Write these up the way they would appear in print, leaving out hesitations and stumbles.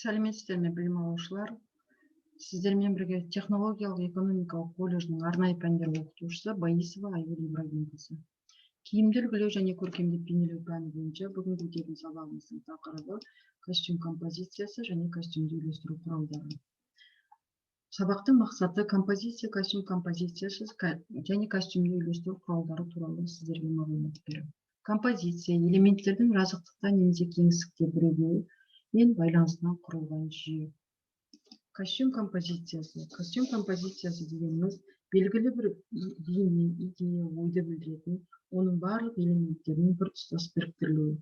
Сәлеметсіздер ме білім алушылар? Сіздермен бірге технологиялық экономикалық колледждің арнайы пәндер оқытушысы Боисова Айгүл Ибрагимқызы. Киімді үлгілеу және көркемдеп бейнелеу пәні бойынша бүгінгі өтетін сабағымыздың тақырыбы костюм композициясы және костюмді үйлестіру құралдары. Сабақтың мақсаты композиция, костюм композициясы және костюмді үйлестіру құралдары туралы сіздерге мағлұмат беру. Композиция элементтердің жазықтықта немесе кеңістікте бірігуі мен байланысынан құрылған жүйе. Костюм композициясы дегеніміз белгілі бір бейне, идея, ойды білдіретін, оның барлық элементтерінің бір тұстас біріктірілуі.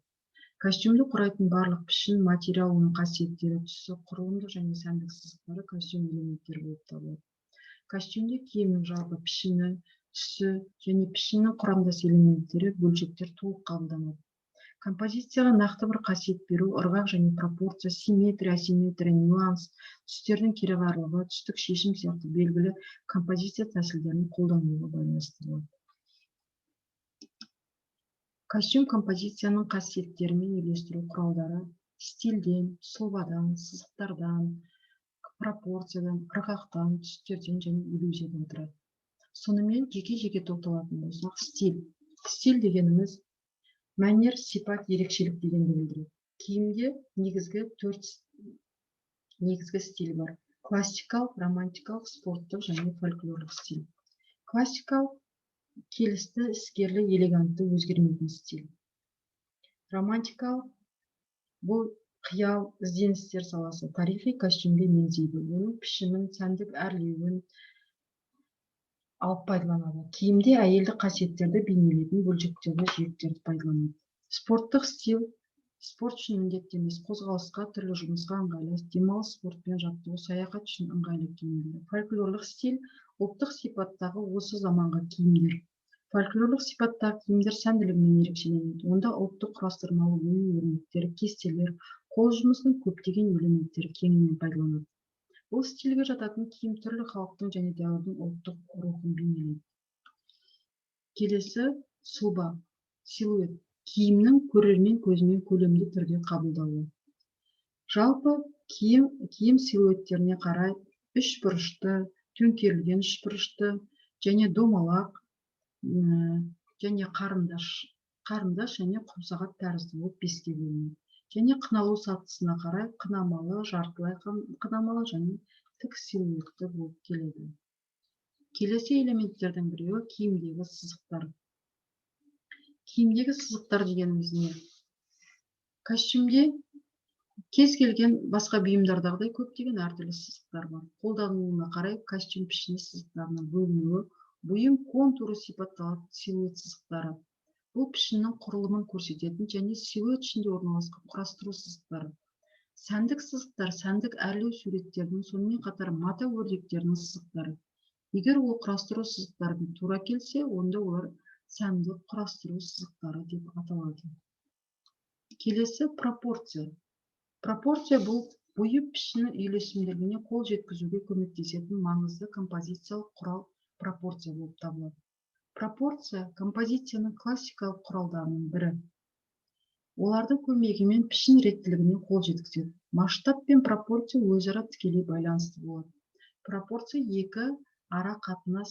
Костюмді құрайтын барлық пішін, материал, оның қасиеттері, түсі, құрылымдық және сәндік сызықтары костюм элементтері болып табылады. Костюмде киімнің жалпы пішіні, түсі және пішіннің құрамдас элементтері, бөлшектер толық қабылданады. Композицияға нақты бір қасиет беру, ырғақ және пропорция, симметрия, асимметрия, нюанс, түстердің кереғарлығы, түстік шешім сияқты белгілі композиция тәсілдерін қолдануға байланыстырылады. Костюм композицияның қасиеттерімен үйлестіру құралдары стильден, сұлбадан, сызықтардан, пропорциядан, ырғақтан, түстерден және иллюзиядан тұрады. Сонымен жеке-жеке тоқталатын болсақ, стиль дегеніміз мәнер, сипат, ерекшелік дегенді білдіреді. Киімде негізгі стиль бар. Классикалық, романтикалық, спорттық және фольклорлық стиль. Классикалық келісті, іскерлі, элегантты, өзгермейтін стиль. Романтикалық бұл қиял, ізденістер саласы, тарихи костюмге меңзейді. Оның пішінін, сәндік әрлеуін алып пайдаланады. Киімде әйелдік қасиеттерді бейнелейтін бөлшектерді, жиектерді пайдаланады. Спорттық стиль спорт үшін міндетті емес, қозғалысқа, түрлі жұмысқа ыңғайлы, демалыс, спортпен жаттығу, саяхат үшін ыңғайлы киімдер. Фольклорлық стиль ұлттық сипаттағы осы заманғы киімдер. Фольклорлық сипаттағы киімдер сәнділігімен ерекшеленеді. Онда ұлттық құрастырмалы өрнектер, кестелер, қол жұмысының көптеген элементтері кеңінен пайдаланады. Бұл стильге жататын киім түрлі халықтың және дәуірдің ұлттық рухын бейнелейді. Келесі сұлба, силуэт. Киімнің көрермен көзімен көлемді түрде қабылдауы. Жалпы киім силуэттеріне қарай үш бұрышты, төңкерілген үш бұрышты және домалақ және қарындаш және құмсағат тәрізді болып беске бөлінеді. Және қыналу сатысына қарай қынамалы, жартылай қынамалы және тік силуэтті болып келеді. Келесі элементтердің біреуі киімдегі сызықтар. Киімдегі сызықтар дегеніміз не? Костюмде кез келген басқа бұйымдардағыдай көптеген әртүрлі сызықтар бар. Қолданылуына қарай костюм пішіні сызықтарына бөлінуі, бұйым контуры сипатталады силуэт сызықтары. Бұл пішіннің құрылымын көрсететін және силуэт ішінде орналасқан құрастыру сызықтары. Сәндік сызықтар сәндік әрлеу суреттердің, сонымен қатар мата өрнектерінің сызықтары. Егер ол құрастыру сызықтарымен тура келсе, онда олар сәндік құрастыру сызықтары деп аталады. Келесі пропорция. Пропорция бұл бұйым пішіні үйлесімділігіне қол жеткізуге көмектесетін маңызды композициялық құрал пропорция болып табылады. Пропорция композицияның классикалық құралдарының бірі. Олардың көмегімен пішін реттілігіне қол жеткізеді. Масштаб пен пропорция өзара тікелей байланысты болады. Пропорция екі ара қатынас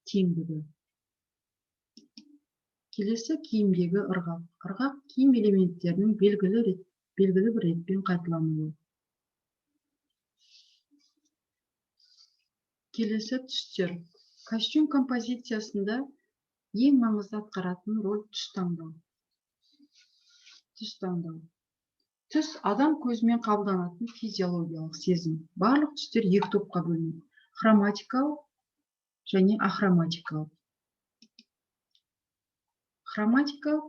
теңдігі. Келесі киімдегі ырғақ. Ырғақ киім элементтерінің белгілі бір ретпен қайталануы. Келесі түстер. Костюм композициясында ең маңызды атқаратын роль түс таңдау. Түс адам көзімен қабылданатын физиологиялық сезім. Барлық түстер екі топқа бөлінеді. Хроматикалық және ахроматикалық. Хроматикалық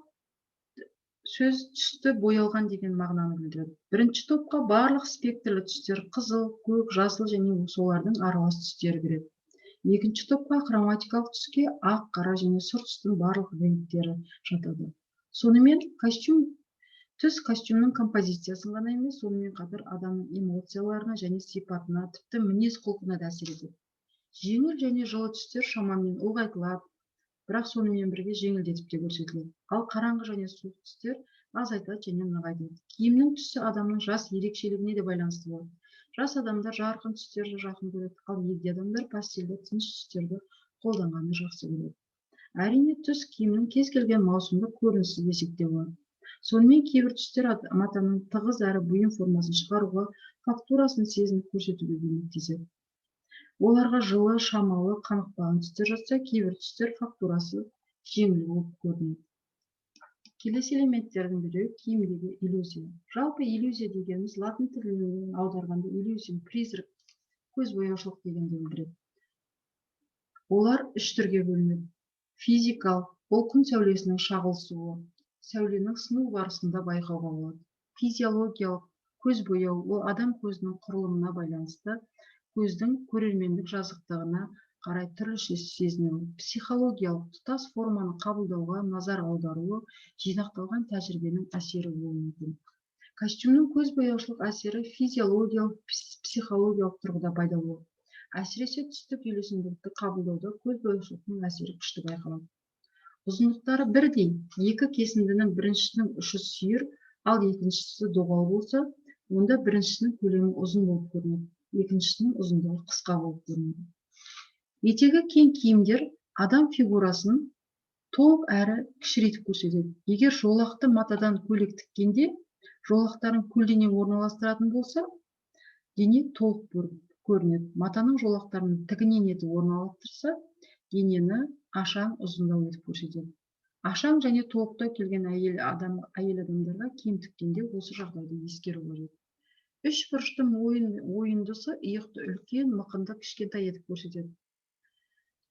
сөз түсті боялған деген мағынаны білдіреді. Бірінші топқа барлық спектрлі түстер қызыл, көк, жасыл және солардың аралас түстері кіреді. Екінші топқа хроматикалық түске ақ, қара және сұр түстің барлық реңктері жатады. Сонымен түс костюмның композициясын ғана емес, сонымен қатар адамның эмоцияларына және сипатына, тіпті мінез құлқына да әсер етеді. Жеңіл және жылы түстер шамамен ұлғайтылады, бірақ сонымен бірге жеңілдетіп те көрсетіледі. Ал қараңғы және суық түстер аз айтады және мынаға айтады. Киімнің түсі адамның жас ерекшелігіне де байланысты болады. Жас адамдар жарқын түстерді жақын көреді, ал егде адамдар пастельді тыныш түстерді қолданғанды жақсы көреді. Әрине, түс киімнің кез келген маусымда көрінісі десек те болады. Сонымен кейбір түстер матаның тығыз әрі бұйым формасын шығаруға, фактурасын сезініп көрсетуге көмектеседі. Оларға жылы, шамалы, қанықпаған түстер жатса, кейбір түстер фактурасы жеңіл болып көрінеді. Келесі элементтердің бірі киімдегі иллюзия. Жалпы иллюзия дегеніміз латын тілінен аударғанда иллюзия, призрак, көзбояушылық дегенді білдіреді. Олар үш түрге бөлінеді. Физикалық, ол күн сәулесінің шағылысуы, сәуленің сыну барысында байқауға болады. Физиологиялық, көз бояу, ол адам көзінің құрылымына байланысты көздің көрермендік жазықтығына қарай түрліше сезінуі. Психологиялық, тұтас форманы қабылдауға назар аударуы, жинақталған тәжірибенің әсері болуы мүмкін. Костюмнің көз бояушылық әсері физиологиялық, психологиялық тұрғыда пайда болады. Әсіресе түстік үйлесімділікті қабылдауда көз бояушылықтың әсері күшті байқалады. Ұзындықтары бірдей, екі кесіндінің біріншісінің ұшы сүйір, ал екіншісі доғал болса, онда біріншісінің көлемі ұзын болып көрінеді, екіншісінің ұзындығы қысқа болып көрінеді. Етегі кең киімдер адам фигурасын толық әрі кішірейтіп көрсетеді. Егер жолақты матадан көйлек тіккенде, жолақтарын көлденең орналастыратын болса, дене толық көрінеді. Матаның жолақтарын тігінен етіп орналастырса, денені ашаң, ұзындау етіп көрсетеді. Ашаң және толықтау келген әйел адамдарға киім тіккенде осы жағдайды ескеру қажет. Үш бұрышты мойындысы иықты үлкен, мықынды кішкентай етіп көрсетеді.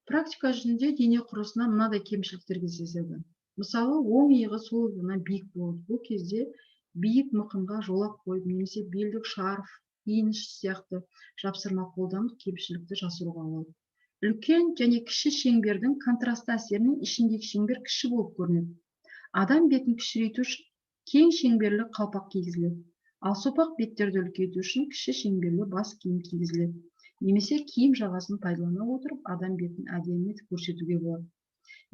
Практика жүзінде дене құрылысына мынадай кемшіліктер кездеседі. Мысалы, оң иығы сол иығынан биік болады. Бұл кезде биік мықынға жолақ қойып, немесе белдік, шарф, иініш сияқты жапсырма қолданып кемшілікті жасыруға болады. Үлкен және кіші шеңбердің контрасты әсерінен ішіндегі шеңбер кіші болып көрінеді. Адам бетін кішірейту үшін кең шеңберлі қалпақ кигізіледі. Ал сопақ беттерді үлкейту үшін кіші шеңберлі бас киім кигізіледі. Немесе киім жағасын пайдалана отырып, адам бетін әдемі етіп көрсетуге болады.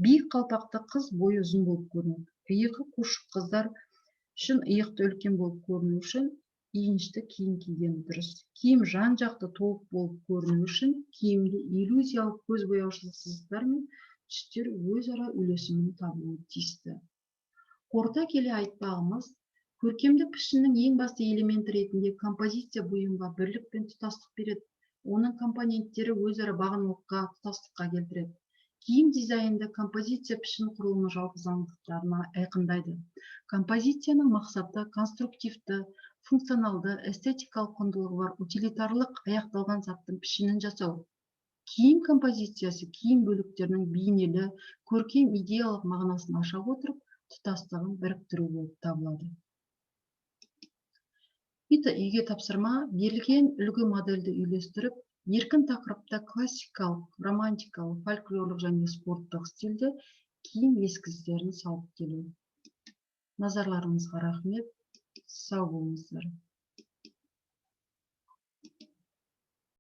Биік қалпақты қыз бойы ұзын болып көрінеді. Иығы қушық қыздар үшін иықты үлкен болып көріну үшін иінішті киім кигені дұрыс. Киім жан-жақты толық болып көріну үшін киімде иллюзиялық көз бояушылық сызықтар мен түстер өзара үйлесімін табуы тиісті. Қорыта келе айтпағымыз, көркемдік пішіннің ең басты элементі ретінде композиция бұйымға бірлік пен тұтастық береді. Оның компоненттері өзара бағынылыққа, тұтастыққа келтіреді. Киім дизайнында композиция пішін құрылымы жалпы заңдылықтарын айқындайды. Композицияның мақсаты конструктивті, функционалды, эстетикалық құндылығы бар, утилитарлық аяқталған заттың пішінін жасау. Киім композициясы киім бөліктерінің бейнелі, көркем идеялық мағынасын аша отырып, тұтастығын біріктіру болып табылады. Үйге тапсырма, берілген үлгі модельді үйлестіріп, еркін тақырыпта классикалық, романтикалық, фольклорлық және спорттық стильде киім эскиздерін салып келу. Назарларыңызға рахмет, сау болыңыздар.